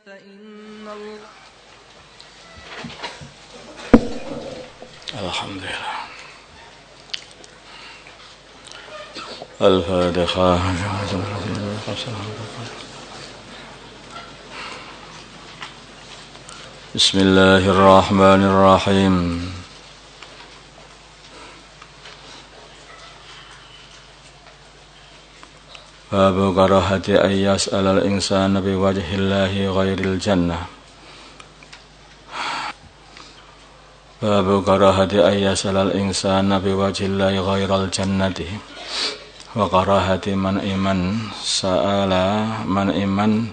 Alhamdulillah. Al-Fatihah. Bismillahirrahmanirrahim. Babu karahati ayyas alal insana biwajhillahi ghairil jannah. Babu karahati ayyas alal insana biwajhillahi ghairal jannati. Wa karahati man iman sa'ala man iman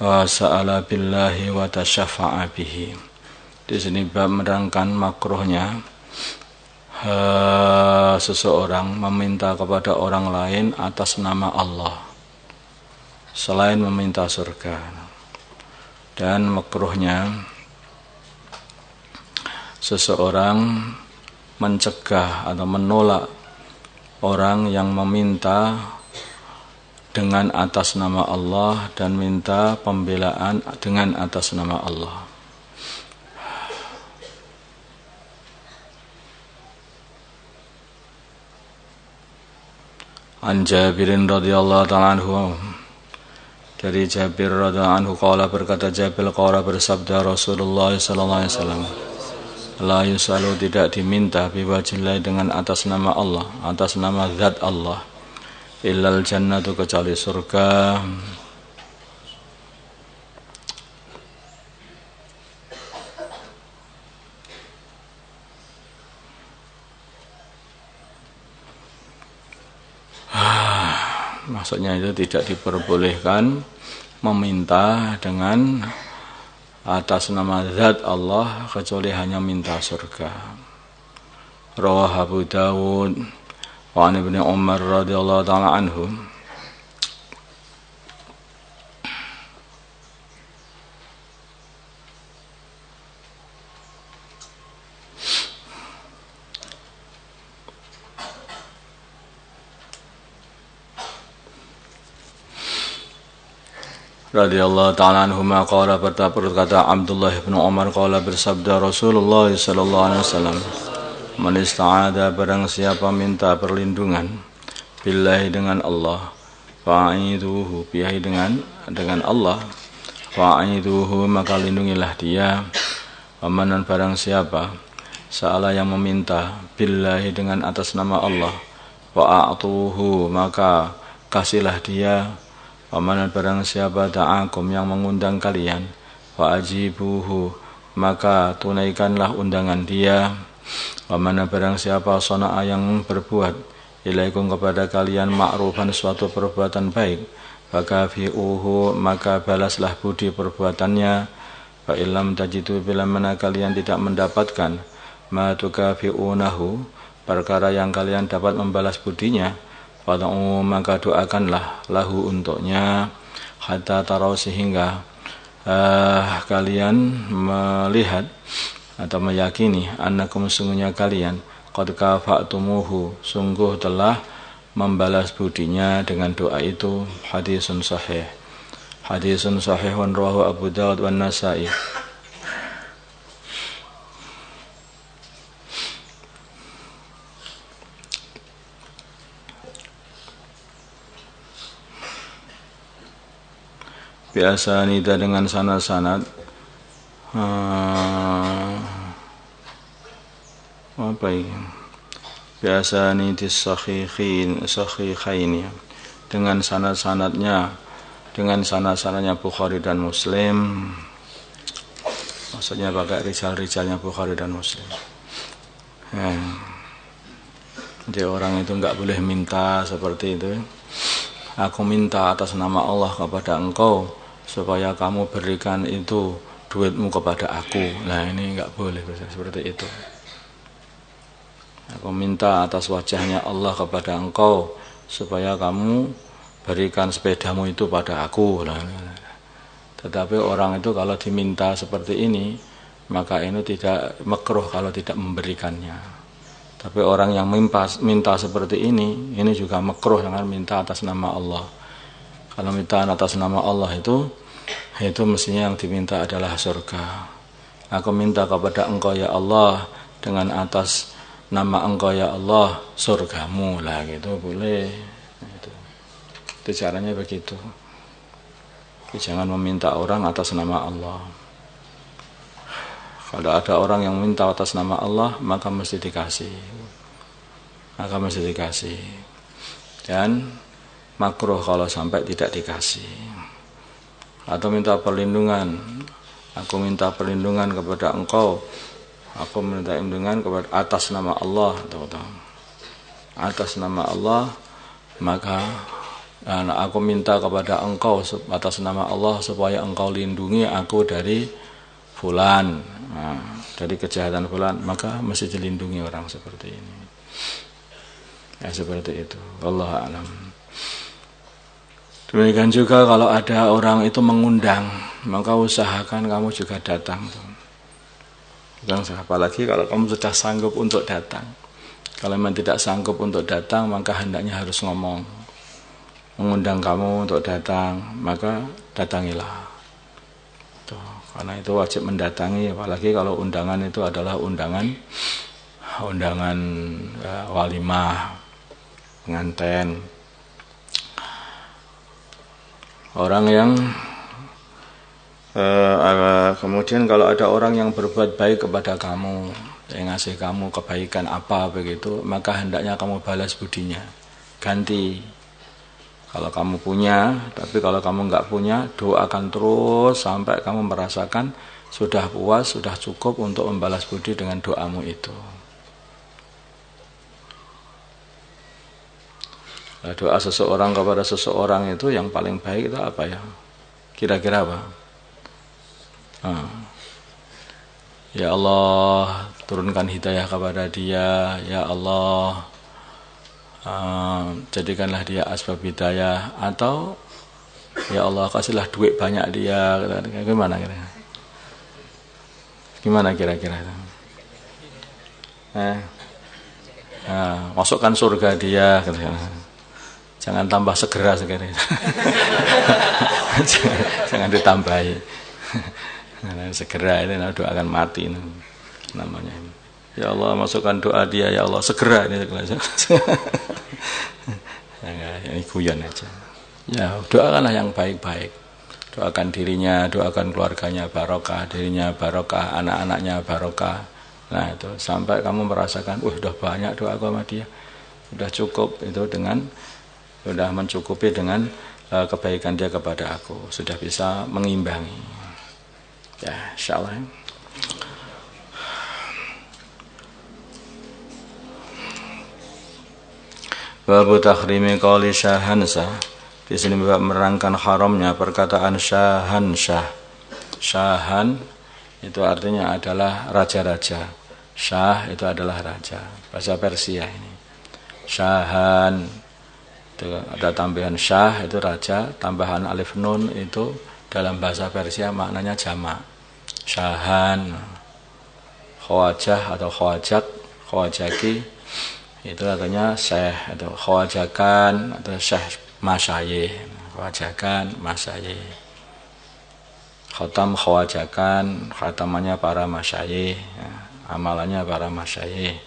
wa sa'ala billahi wa tasyafa'a bihi. Di sini bab menerangkan makruhnya seseorang meminta kepada orang lain atas nama Allah selain meminta surga, dan makruhnya seseorang mencegah atau menolak orang yang meminta dengan atas nama Allah dan minta pembelaan dengan atas nama Allah. An Jabirin radhiyallahu ta'ala anhu, dari Jabir radhiyallahu anhu qala, berkata Jabir, qala bersabda Rasulullah sallallahu alaihi wasallam, la yusalu, tidak diminta biwajillah dengan atas nama Allah, atas nama zat Allah, illal jannatu, kecuali surga. Maksudnya itu tidak diperbolehkan meminta dengan atas nama zat Allah kecuali hanya minta surga. Rawah Abu Dawud wa an Ibnu Umar radhiyallahu ta'ala anhu, radhiyallahu ta'ala anhuma qala, berkata Abdullah bin Umar qala, bersabda Rasulullah sallallahu alaihi wasallam, man ista'adha, barang siapa minta perlindungan billahi, dengan Allah, fa'iduhu, bihi, dengan Allah, fa'iduhu, maka lindungilah dia. Amanan, barang siapa sa'ala, yang meminta billahi, dengan atas nama Allah, fa'atuhu, maka kasihlah dia. Amanan, barang siapa da'akum, yang mengundang kalian, fa'ajibuhu, maka tunaikanlah undangan dia. Amanan, barang siapa sona'a, yang berbuat ilaikum, kepada kalian, ma'rufan, suatu perbuatan baik, fakafi'uhu, maka balaslah budi perbuatannya. Fa'ilam tajidu, bila mana kalian tidak mendapatkan ma tukafi'unahu, perkara yang kalian dapat membalas budinya, fad'u, maka doakanlah lahu, untuknya, hatta tarau, sehingga kalian melihat atau meyakini, annakum, sungguhnya kalian, qad kafa'tumuhu, sungguh telah membalas budinya dengan doa itu. Hadisun sahih. Hadisun sahihun rawahu Abu Dawud wan Nasa'i. Biasa nida, dengan sanad-sanad apa ini? Biasa nidis sahihain, dengan sanad-sanadnya Bukhari dan Muslim. Maksudnya pakai rijal-rijalnya Bukhari dan Muslim. Jadi orang itu enggak boleh minta seperti itu. Aku minta atas nama Allah kepada engkau supaya kamu berikan itu duitmu kepada aku. Nah, ini enggak boleh seperti itu. Aku minta atas wajahnya Allah kepada engkau supaya kamu berikan sepedamu itu pada aku. Nah, tetapi orang itu kalau diminta seperti ini, maka ini tidak makruh kalau tidak memberikannya. Tapi orang yang minta seperti ini juga makruh dengan minta atas nama Allah. Kalau minta atas nama Allah itu mestinya yang diminta adalah surga. Aku minta kepada Engkau ya Allah dengan atas nama Engkau ya Allah surgamu lah, gitu boleh. Itu caranya begitu. Jangan meminta orang atas nama Allah. Kalau ada orang yang minta atas nama Allah, maka mesti dikasih. Dan makruh kalau sampai tidak dikasih. Atau minta perlindungan. Aku minta perlindungan kepada Engkau. Aku minta perlindungan kepada atas nama Allah. Atas nama Allah, maka aku minta kepada Engkau atas nama Allah supaya Engkau lindungi aku dari fulan, dari kejahatan fulan, maka mesti dilindungi orang seperti ini. Ya seperti itu. Wallahu a'lam. Demikian juga kalau ada orang itu mengundang, maka usahakan kamu juga datang. Apalagi kalau kamu sudah sanggup untuk datang. Kalau memang tidak sanggup untuk datang, maka hendaknya harus ngomong. Mengundang kamu untuk datang, maka datangilah. Karena itu wajib mendatangi, apalagi kalau undangan itu adalah undangan walimah, pengantin. Orang yang kemudian kalau ada orang yang berbuat baik kepada kamu, yang ngasih kamu kebaikan apa begitu, maka hendaknya kamu balas budinya, ganti. Kalau kamu punya, tapi kalau kamu enggak punya, doakan terus sampai kamu merasakan sudah puas, sudah cukup untuk membalas budi dengan doamu itu. Nah, doa seseorang kepada seseorang itu yang paling baik itu apa ya? Kira-kira apa? Ya Allah, turunkan hidayah kepada dia. Ya Allah, jadikanlah dia asbab hidayah. Atau ya Allah, kasihlah duit banyak dia. Gimana kira-kira itu? Masukkan surga dia. Jangan tambah segera sekali. Jangan ditambahi. Segera ini doakan mati namanya. Ya Allah, masukkan doa dia, ya Allah segera ini. Ini guyon aja. Ya, doakanlah yang baik-baik. Doakan dirinya, doakan keluarganya barokah, dirinya barokah, anak-anaknya barokah. Nah, itu sampai kamu merasakan, udah banyak doa sama dia. Sudah cukup itu dengan sudah mencukupi dengan kebaikan dia kepada aku, sudah bisa mengimbangi. Ya, insyaallah. Babu takhrimi qawli syahansah. Di sini bab menerangkan haramnya perkataan syahansah. Syahan itu artinya adalah raja-raja. Syah itu adalah raja. Bahasa Persia ini. Syahan itu ada tambahan syah itu raja, tambahan alif nun itu dalam bahasa Persia maknanya jamak. Syahan, khawajah atau khawajat, khawajaki itu artinya syekh atau khawajakan atau syekh masyayikh, khawajakan masyayikh. Khatam khawajakan, khatamannya para masyayikh, ya, amalannya para masyayikh.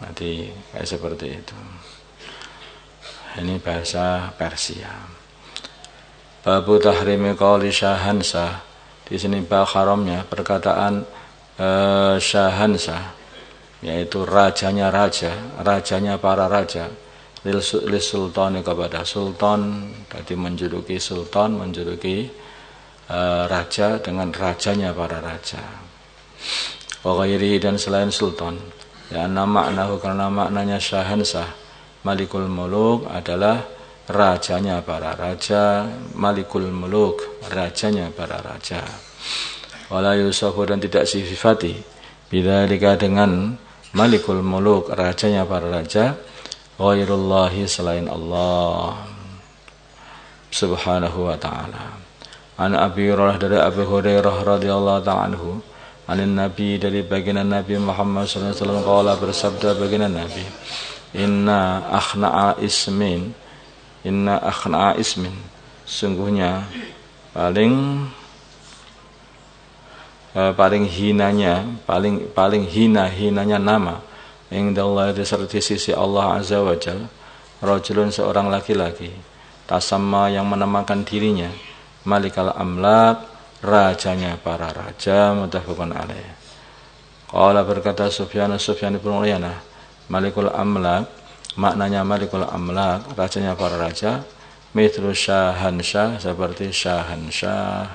Nanti kayak seperti itu. Ini bahasa Persia. Babu tahrimi qawli syahansah. Di sini bab haramnya perkataan syahansah, yaitu rajanya raja, rajanya para raja. Lil sultani kepada sultan, tadi menjuluki sultan, menjuluki raja dengan rajanya para raja. Wa ghairihi dan selain sultan. Ya maknahu karena maknanya syahansah. Malikul Muluk adalah rajanya para raja, Malikul Muluk rajanya para raja. Wala yusafu dan tidak sifati bidzalika dengan Malikul Muluk rajanya para raja, ghairullahi selain Allah subhanahu wa ta'ala. An Abi Hurairah dari Abu Hurairah radhiyallahu ta'ala anhu, anin Nabi dari baginda Nabi Muhammad sallallahu alaihi wasallam qala bersabda baginda Nabi, Inna akhna'a ismin, inna akhna'a ismin, sungguhnya paling hinanya nama indallah di sisi Allah azza wa jalla rajulun, seorang laki-laki tasamma yang menamakan dirinya malikal amlak, rajanya para raja, muttafaqun alaih. Qala berkata Sufyan bin Uyainah, malikul amlak, maknanya malikul amlak, rajanya para raja, mithlu syahansyah, seperti syahansyah.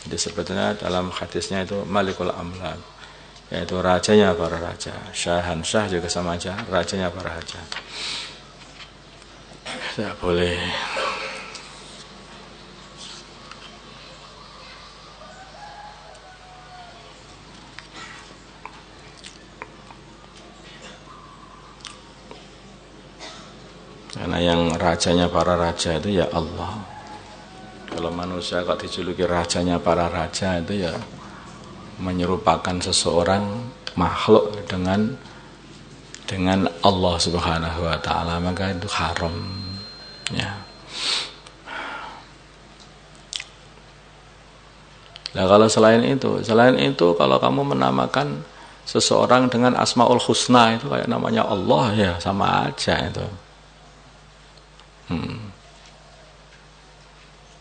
Jadi sebetulnya dalam hadisnya itu malikul amlak, yaitu rajanya para raja. Syahansyah juga sama aja, rajanya para raja. Tidak boleh. Karena yang rajanya para raja itu ya Allah. Kalau manusia kok dijuluki rajanya para raja itu ya menyerupakan seseorang makhluk dengan Allah Subhanahu wa taala, maka itu haram. Ya. Nah, kalau selain itu kalau kamu menamakan seseorang dengan Asmaul Husna itu kayak namanya Allah, ya sama aja itu.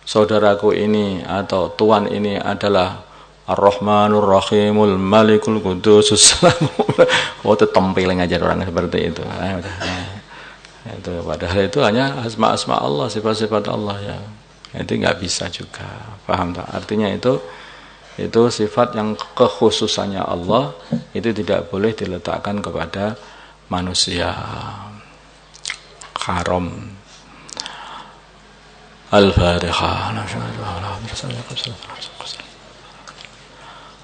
Saudaraku ini atau tuan ini adalah Ar-Rahmanur Rahimul Malikul Qudusus Salamul. Oh, itu tempeling aja orang seperti itu. Itu padahal itu hanya asma-asma Allah, sifat-sifat Allah ya. Itu nggak bisa juga. Paham tak? Artinya itu sifat yang kekhususannya Allah itu tidak boleh diletakkan kepada manusia. Haram. Al-Fatihah.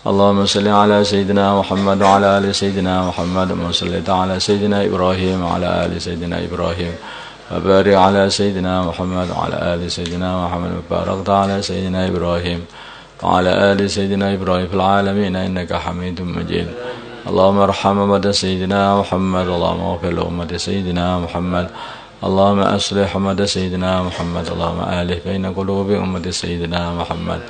Allahumma salli ala Sayyidina Muhammad wa ala ali Sayyidina Muhammad wa salli ala Sayyidina Ibrahim wa ala ali Sayyidina Ibrahim wa barik ala Sayyidina Muhammad wa ala ali Sayyidina Muhammad wa barik ala Sayyidina Ibrahim wa ala ali Sayyidina Ibrahim fil alamin innaka Hamidum Majid. Allahumma arham ummata Sayyidina Muhammad, Allahumma ighfir li ummati Sayyidina Muhammad, Allahumma aslih ummata Sayyidina Muhammad, Allahumma alih baina qulubi ummati Sayyidina Muhammad,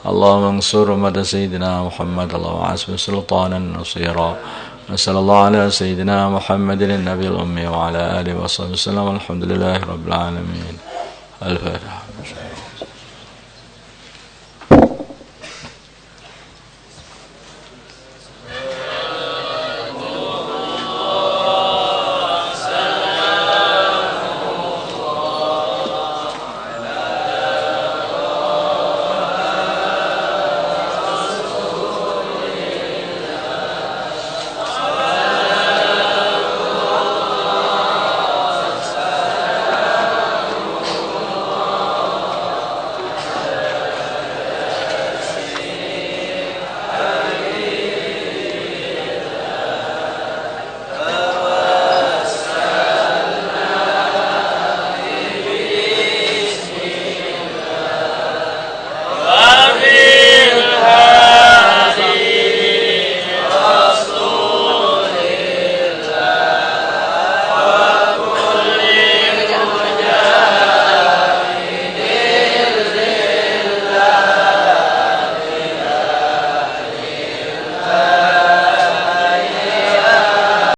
Allahumma ansur ummata Sayyidina Muhammad, Allahumma asbih sultanan nasira. Sallallahu ala Sayyidina Muhammadin an-nabiyil ummi wa ala alihi wa sahbihi wasallam. Alhamdulillahi rabbil alamin. Al-Fatihah.